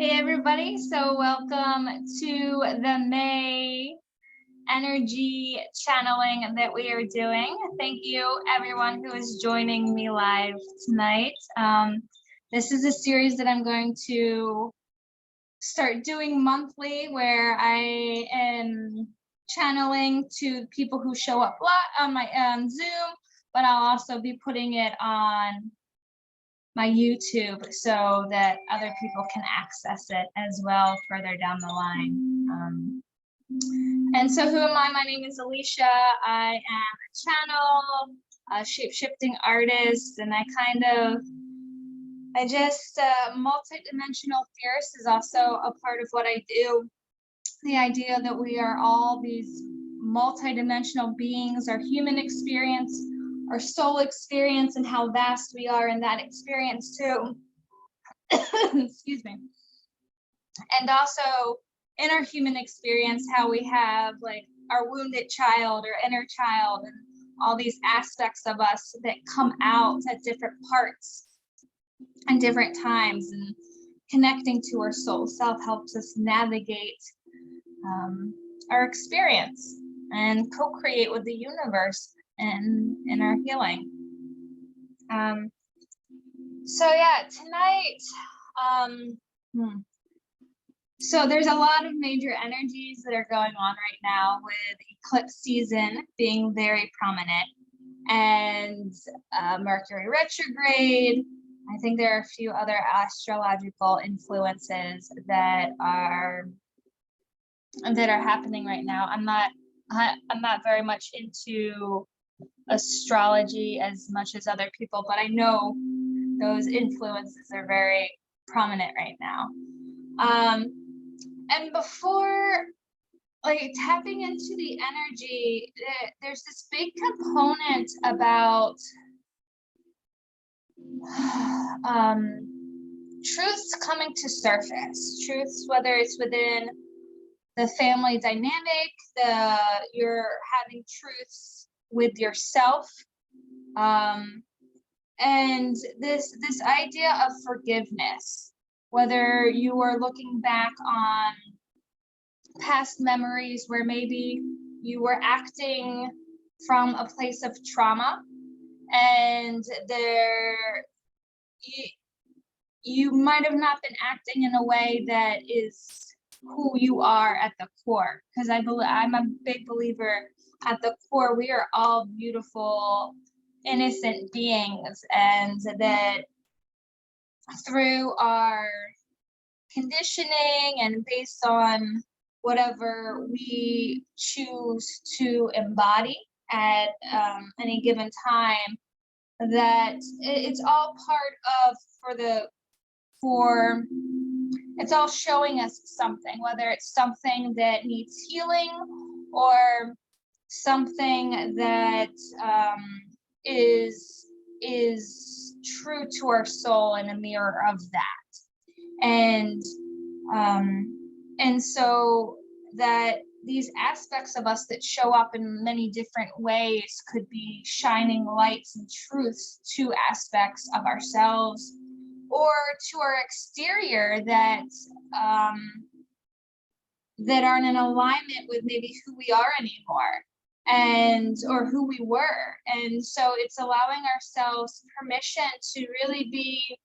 Hey everybody, so welcome to the May energy channeling that we are doing. Thank you everyone who is joining me live tonight. This is a series that I'm going to start doing monthly where I am channeling to people who show up on my Zoom, but I'll also be putting it on my YouTube so that other people can access it as well further down the line. And so who am I? My name is Alicia. I am a channel, a shape-shifting artist, and multidimensional theorist is also a part of what I do. The idea that we are all these multidimensional beings, our human experience, our soul experience, and how vast we are in that experience too. Excuse me. And also in our human experience, how we have like our wounded child or inner child and all these aspects of us that come out at different parts and different times, and connecting to our soul self helps us navigate our experience and co-create with the universe and in our healing. So yeah, tonight, so there's a lot of major energies that are going on right now, with eclipse season being very prominent, and Mercury retrograde. I think there are a few other astrological influences that are happening right now. I'm not very much into astrology as much as other people, but I know those influences are very prominent right now. And before like tapping into the energy, there's this big component about truths coming to surface, truths, whether it's within the family dynamic, you're having truths with yourself, and this idea of forgiveness, whether you are looking back on past memories where maybe you were acting from a place of trauma, and you might have not been acting in a way that is who you are at the core, because I'm a big believer at the core we are all beautiful, innocent beings, and that through our conditioning and based on whatever we choose to embody at any given time, that it's all part of it's all showing us something, whether it's something that needs healing or something that is true to our soul and a mirror of that. And so that these aspects of us that show up in many different ways could be shining lights and truths to aspects of ourselves or to our exterior that aren't in alignment with maybe who we are anymore, or who we were. And so it's allowing ourselves permission to really be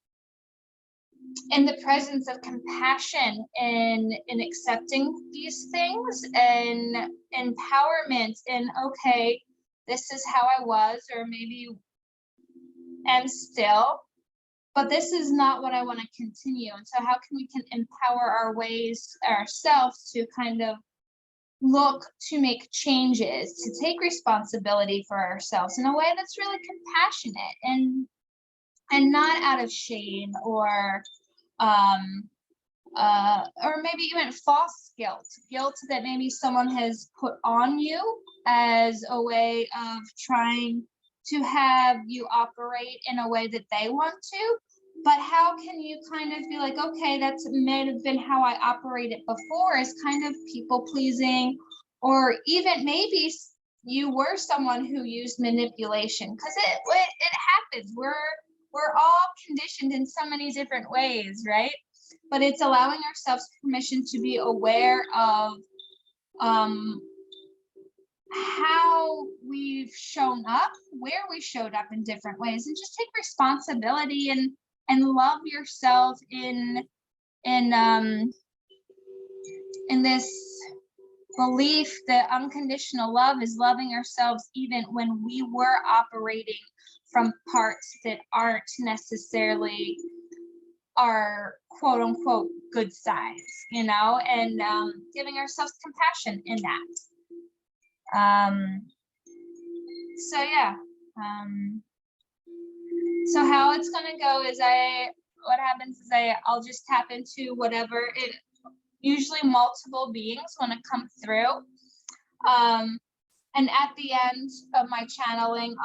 in the presence of compassion and in accepting these things, and empowerment in, okay, this is how I was, or maybe am still, but this is not what I want to continue. And so how can we empower ourselves to kind of look to make changes, to take responsibility for ourselves in a way that's really compassionate and not out of shame or maybe even false guilt that maybe someone has put on you as a way of trying to have you operate in a way that they want to. But how can you kind of be like, okay, that's may have been how I operated before, as kind of people pleasing, or even maybe you were someone who used manipulation, because it happens. We're all conditioned in so many different ways, right? but it's allowing ourselves permission to be aware of how we've shown up, where we showed up in different ways, and just take responsibility and love yourself in this belief that unconditional love is loving ourselves even when we were operating from parts that aren't necessarily our quote unquote good sides, you know, and giving ourselves compassion in that. So yeah. So how it's gonna go is what happens is I'll just tap into whatever it, usually multiple beings want to come through. And at the end of my channeling,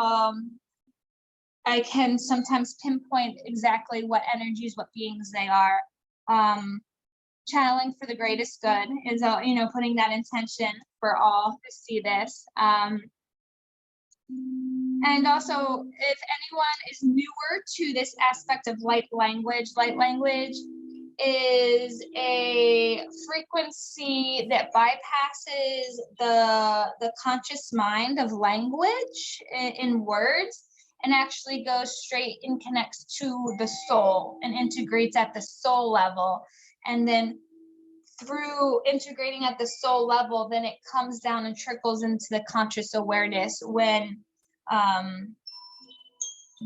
I can sometimes pinpoint exactly what energies, what beings they are. Channeling for the greatest good is, you know, putting that intention for all to see this. And also, if anyone is newer to this aspect of light language is a frequency that bypasses the conscious mind of language in words, and actually goes straight and connects to the soul and integrates at the soul level. And then through integrating at the soul level, then it comes down and trickles into the conscious awareness when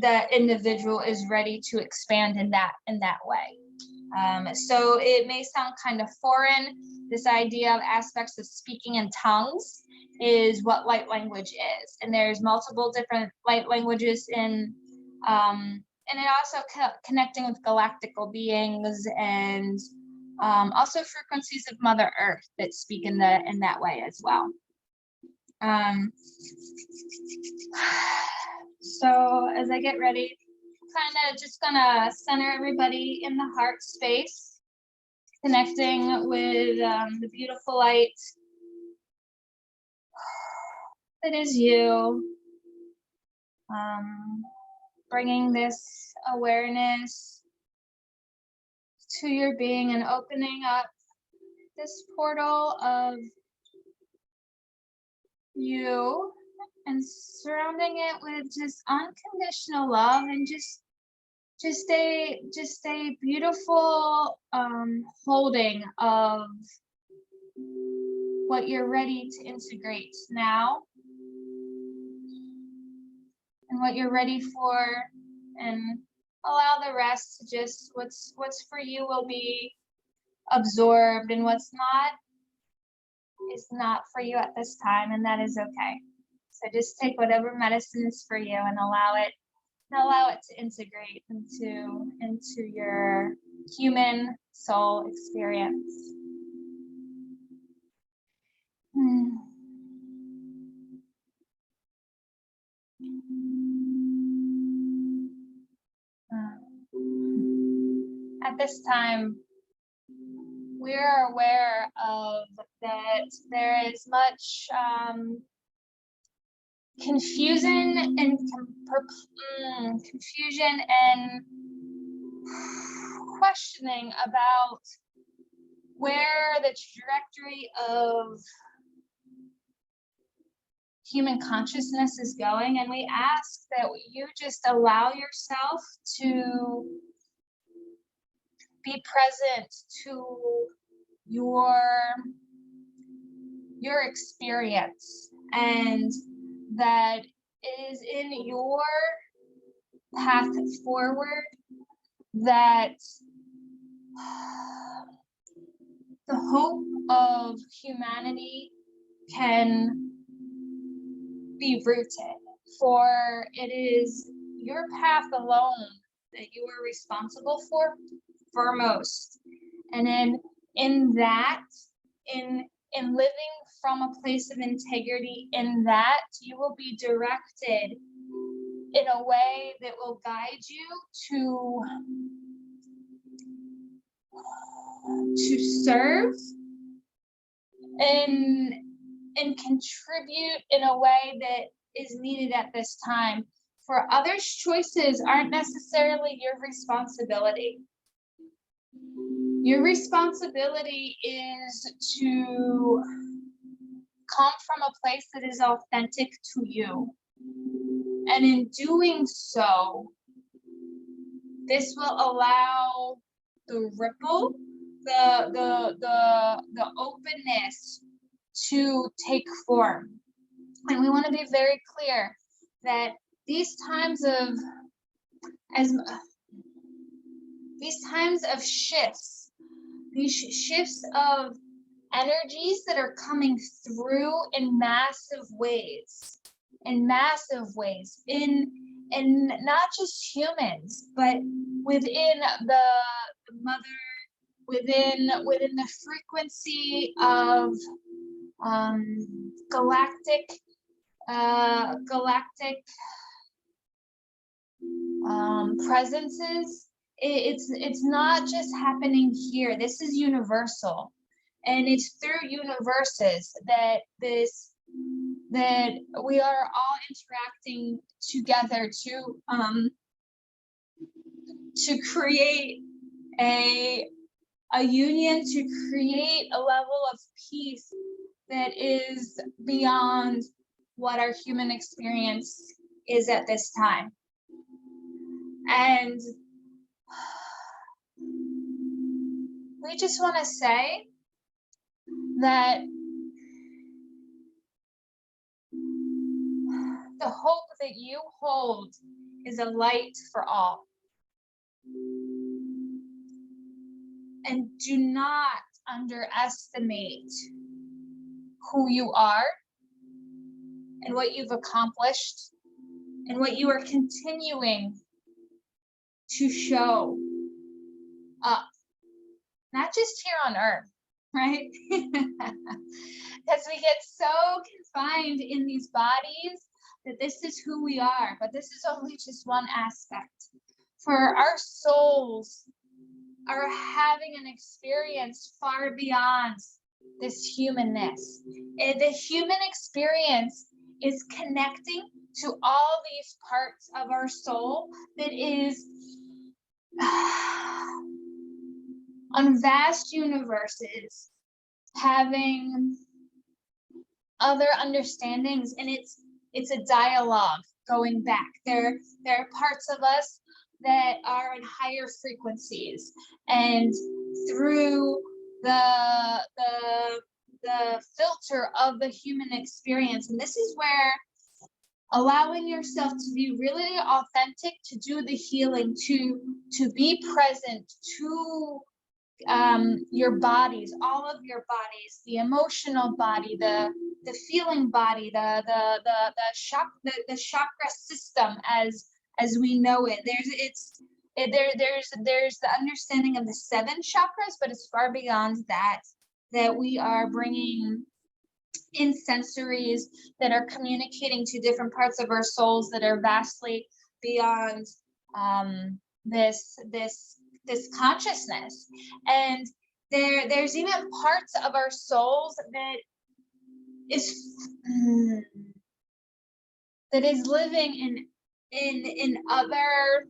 the individual is ready to expand in that way. So it may sound kind of foreign. This idea of aspects of speaking in tongues is what light language is, and there's multiple different light languages and it also connecting with galactical beings and also frequencies of Mother Earth that speak in that way as well. So as I get ready, kind of just gonna center everybody in the heart space, connecting with the beautiful light that is you, bringing this awareness to your being and opening up this portal of you and surrounding it with just unconditional love and just a beautiful holding of what you're ready to integrate now and what you're ready for, and allow the rest to just what's for you will be absorbed, and what's not is not for you at this time, and that is okay. So just take whatever medicine is for you and allow it to integrate into your human soul experience. At this time, we are aware of that there is much confusion and questioning about where the trajectory of human consciousness is going, and we ask that you just allow yourself to be present to your experience, and that it is in your path forward that the hope of humanity can be rooted, for it is your path alone that you are responsible for foremost. And in living from a place of integrity, in that you will be directed in a way that will guide you to serve and contribute in a way that is needed at this time. For others' choices aren't necessarily your responsibility. Your responsibility is to come from a place that is authentic to you. And in doing so, this will allow the ripple, the openness to take form. And we want to be very clear that these times of shifts, these shifts of energies that are coming through in massive ways, in not just humans, but within the mother, within the frequency of galactic presences. It's not just happening here. This is universal, and it's through universes that we are all interacting together to create a union, to create a level of peace that is beyond what our human experience is at this time. And we just want to say that the hope that you hold is a light for all. And do not underestimate who you are and what you've accomplished and what you are continuing to show up, not just here on Earth, right? Because we get so confined in these bodies that this is who we are, but this is only just one aspect. For our souls are having an experience far beyond this humanness. The human experience is connecting to all these parts of our soul that is on vast universes, having other understandings, and it's a dialogue going back. There are parts of us that are in higher frequencies, and through the filter of the human experience, and this is where allowing yourself to be really authentic, to do the healing, to be present to your bodies, all of your bodies, the emotional body, the feeling body, the chakra system as we know it. There's the understanding of the 7 chakras, but it's far beyond that we are bringing in sensories that are communicating to different parts of our souls that are vastly beyond this consciousness. And there's even parts of our souls that is living in other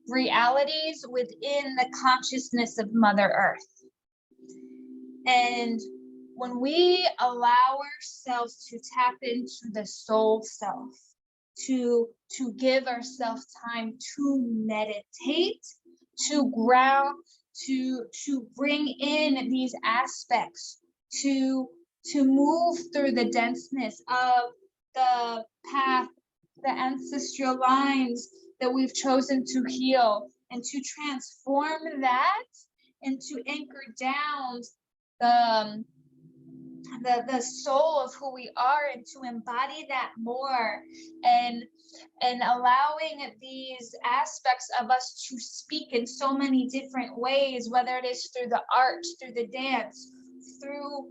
realities within the consciousness of Mother Earth. And when we allow ourselves to tap into the soul self, to give ourselves time to meditate, to ground, to bring in these aspects, to move through the denseness of the path, the ancestral lines that we've chosen to heal, and to transform that and to anchor down the soul of who we are, and to embody that more, and allowing these aspects of us to speak in so many different ways, whether it is through the art, through the dance, through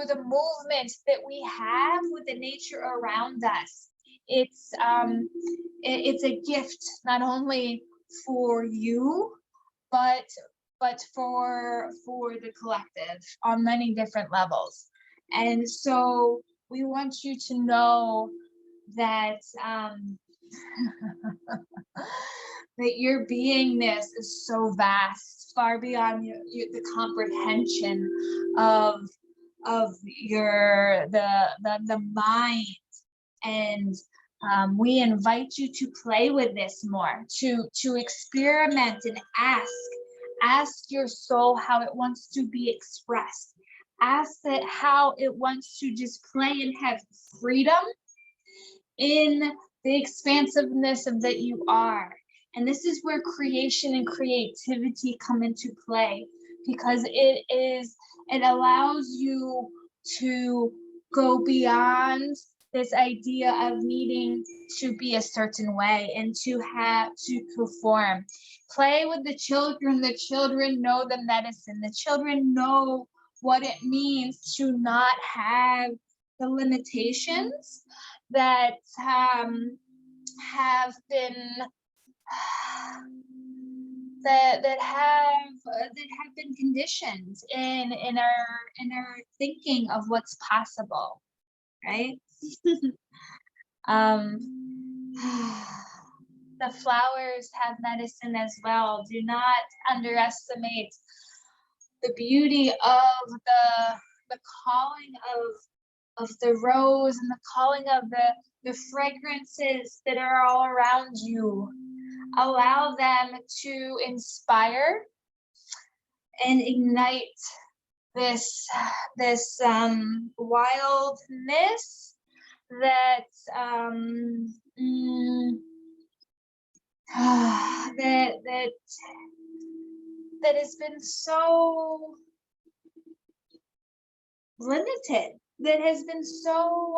the movement that we have with the nature around us. It's a gift not only for you, but for the collective on many different levels. And so we want you to know that that your beingness is so vast, far beyond the comprehension of the mind. And we invite you to play with this more, to experiment and ask your soul how it wants to be expressed. Ask it how it wants to just play and have freedom in the expansiveness of that you are. And this is where creation and creativity come into play, because it allows you to go beyond this idea of needing to be a certain way and to have to perform. Play with the children. The children know the medicine. The children know what it means to not have the limitations that have been that have been conditioned in our thinking of what's possible, right? The flowers have medicine as well. Do not underestimate the beauty of the calling of the rose and the calling of the fragrances that are all around you. Allow them to inspire and ignite this wildness that that has been so limited, that has been so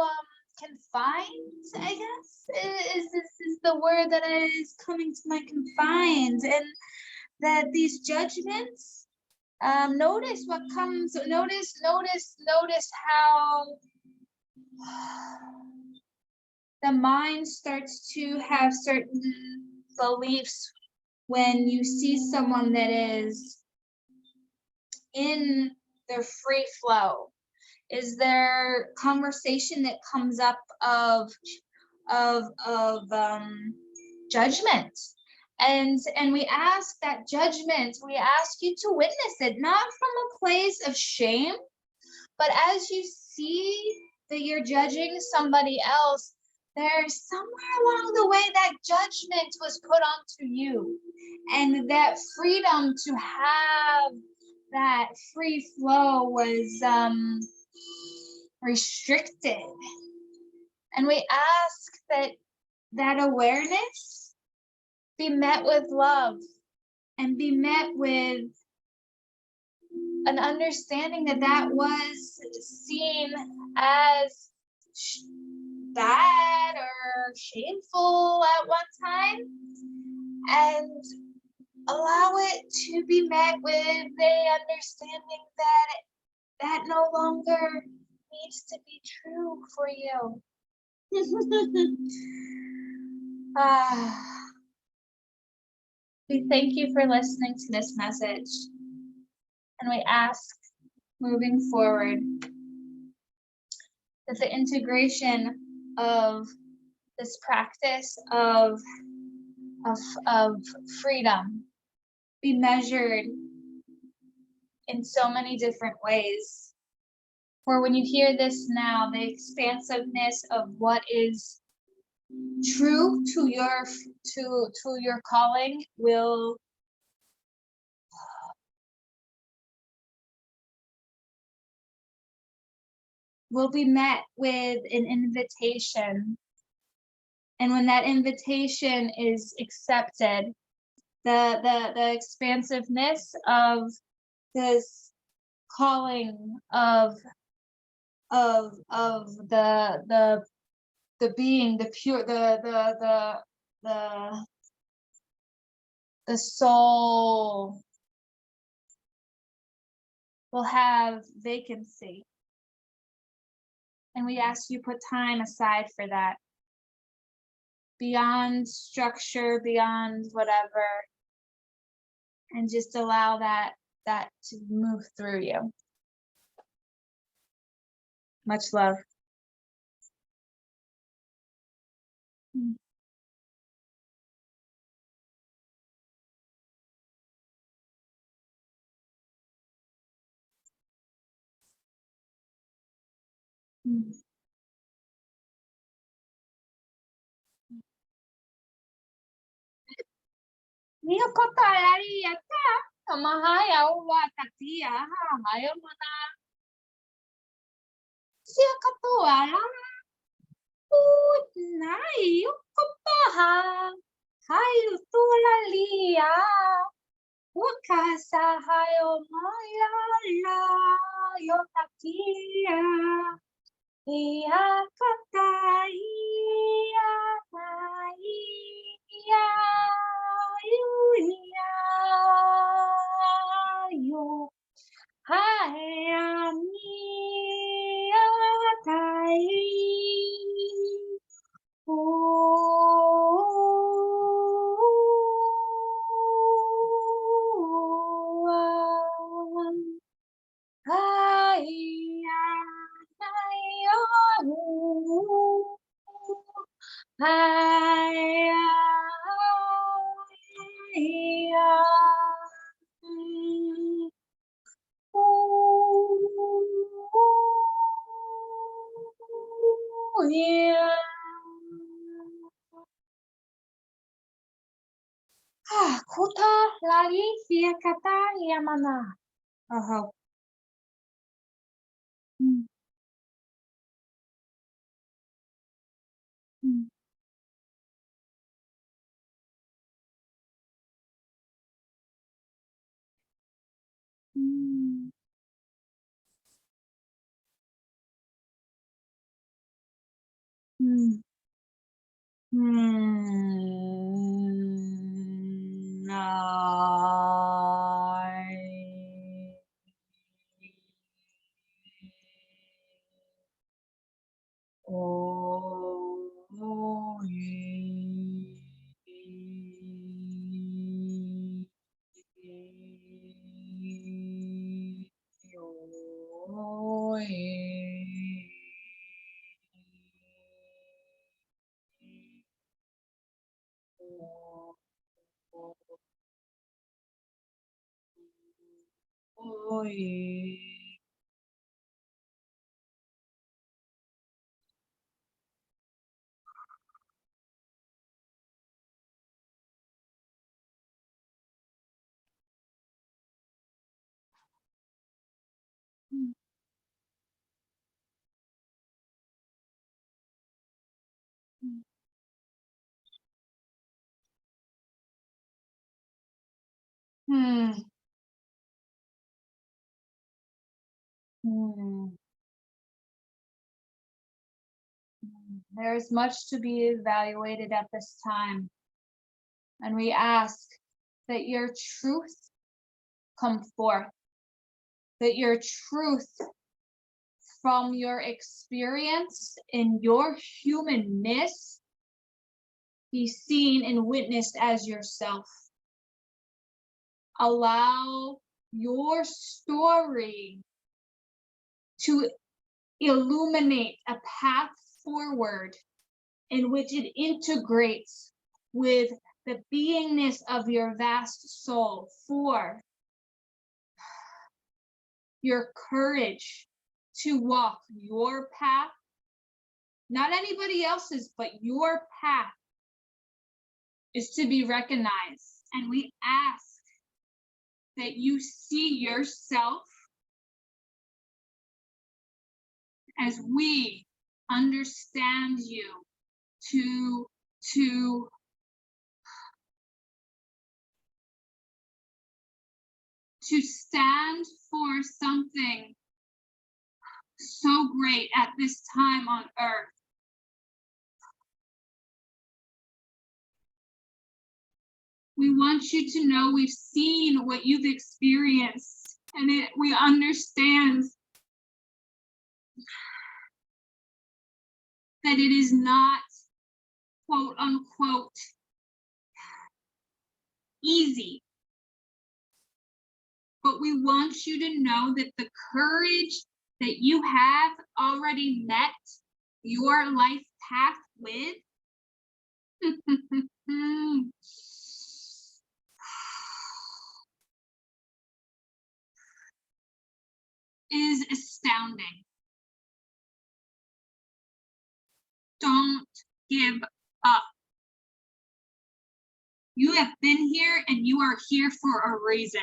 confined, I guess is the word that is coming to my confined. And that these judgments, notice what comes, notice how the mind starts to have certain beliefs when you see someone that is in their free flow. Is there conversation that comes up of judgment? And we ask that judgment, we ask you to witness it, not from a place of shame, but as you see that you're judging somebody else, there's somewhere along the way that judgment was put onto you, and that freedom to have that free flow was restricted. And we ask that awareness be met with love and be met with an understanding that was seen as bad or shameful at one time, and allow it to be met with the understanding that no longer needs to be true for you. We thank you for listening to this message, and we ask, moving forward, that the integration of this practice of freedom be measured in so many different ways. For when you hear this now, the expansiveness of what is true to your calling will be met with an invitation. And when that invitation is accepted, the expansiveness of this calling of the being, the pure, the soul will have vacancy. And we ask you put time aside for that, beyond structure, beyond whatever, and just allow that to move through you. Much love. Niyo ko talari yata. Kamahayaw wa tatia ha. Hayo mo na. Siya katuala. Put na iyo ko pa ha. Hayo tulalia. Wakasa hayo maya la. Yo tatia. Iya kata iya iya iya yo hai ami atai hai Kuta lari via kata yamana. Oh. There's much to be evaluated at this time. And we ask that your truth come forth, that your truth from your experience in your humanness be seen and witnessed as yourself. Allow your story to illuminate a path forward in which it integrates with the beingness of your vast soul, for your courage to walk your path, not anybody else's, but your path, is to be recognized. And we ask that you see yourself as we understand you to stand for something so great at this time on earth. We want you to know we've seen what you've experienced, and we understand that it is not, quote unquote, easy. But we want you to know that the courage that you have already met your life path with is astounding. Don't give up. You have been here and you are here for a reason.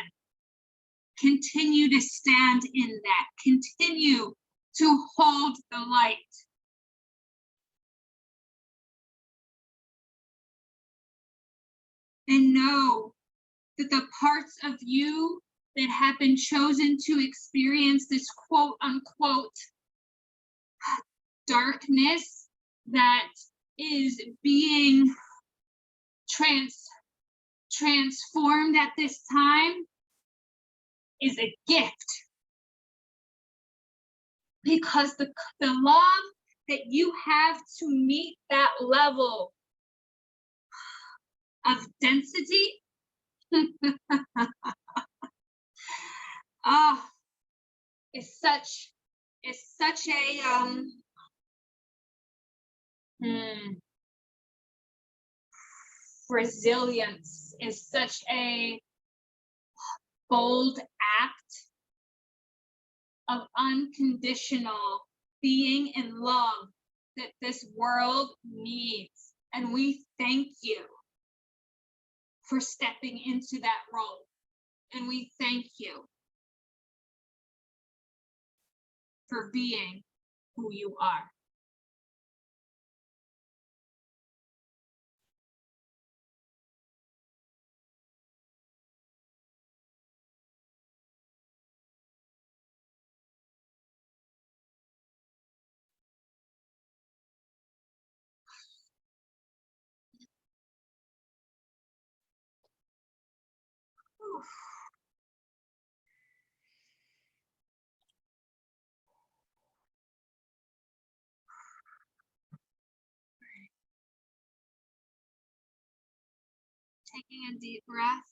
Continue to stand in that. Continue to hold the light. And know that the parts of you that have been chosen to experience this quote unquote darkness that is being transformed at this time is a gift. Because the love that you have to meet that level of density is such a resilience, is such a bold act of unconditional being in love that this world needs. And we thank you for stepping into that role. And we thank you for being who you are. Taking a deep breath.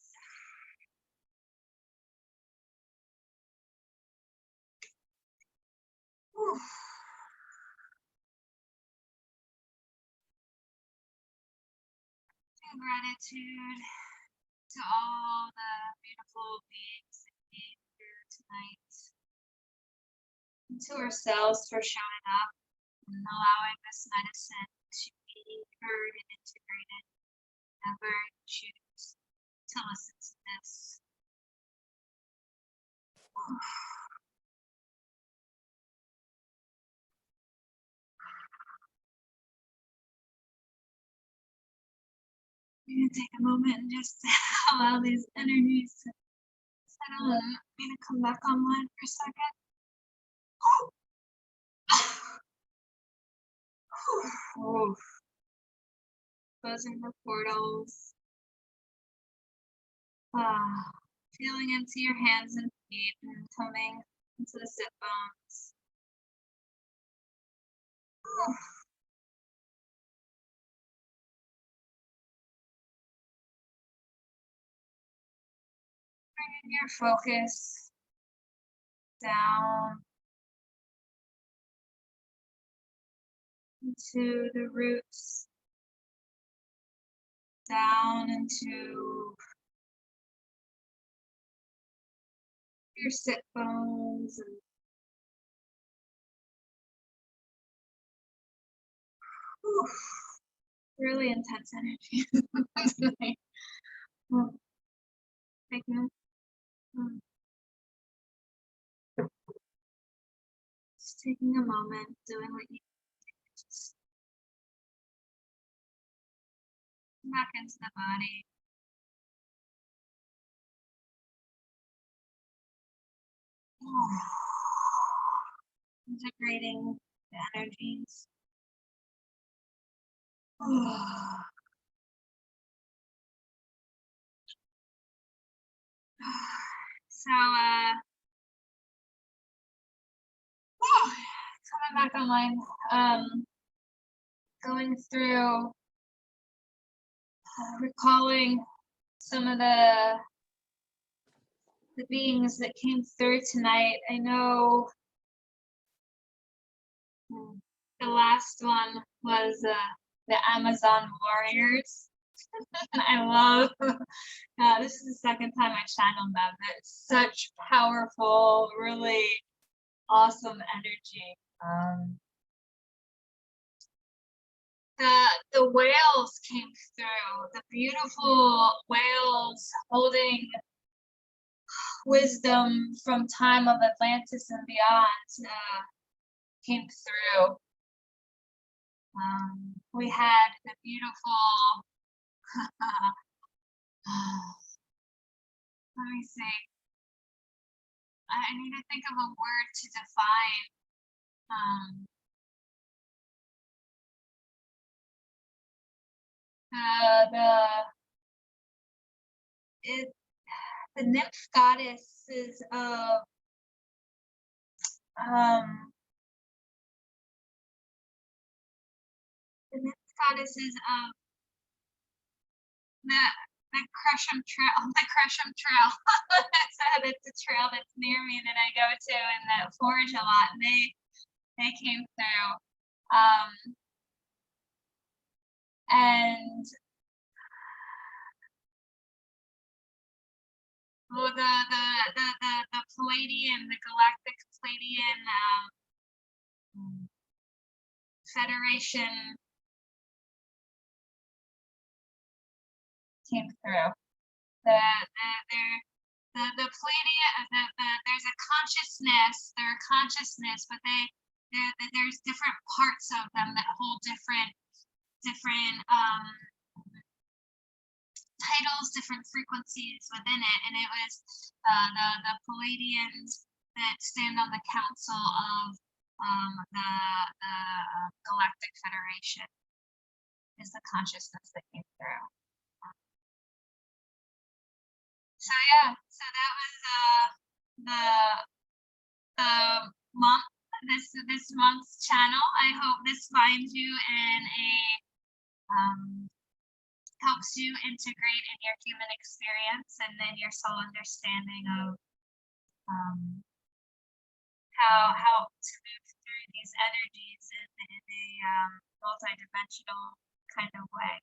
Gratitude to all the beautiful beings that came here tonight, and to ourselves for showing up and allowing this medicine to be heard and integrated whenever you choose to listen to this. I'm going to take a moment and just allow these energies to settle in. I'm going to come back online for a second. Closing the portals. Feeling into your hands and feet and coming into the sit bones. Bringing your focus down into the roots, down into your sit bones, and really intense energy tonight. Just taking a moment, doing what you just back into the body. Integrating the energies. So coming back online, going through recalling some of the beings that came through tonight. I know the last one was the Amazon warriors. I love this is the second time I channeled them. It's such powerful, really awesome energy. the whales came through. The beautiful whales holding wisdom from time of Atlantis and beyond came through. We had the beautiful, let me see. I need to think of a word to define. The nymph goddesses of the nymph goddesses of the Gresham Trail. The Gresham Trail. That's a trail that's near me that I go to and that forage a lot. And they came through. And the Palladian, the Galactic Palladian Federation came through. The Palladian, there's a consciousness. There are consciousness, but there's different parts of them that hold different titles, different frequencies within it, and it was the Palladians that stand on the council of the Galactic Federation is the consciousness that came through. So yeah, so that was the month, this month's channel. I hope this finds you in a helps you integrate in your human experience and then your soul understanding of how to move through these energies in a multidimensional kind of way.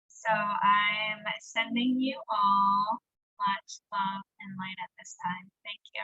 So I'm sending you all much love and light at this time. Thank you.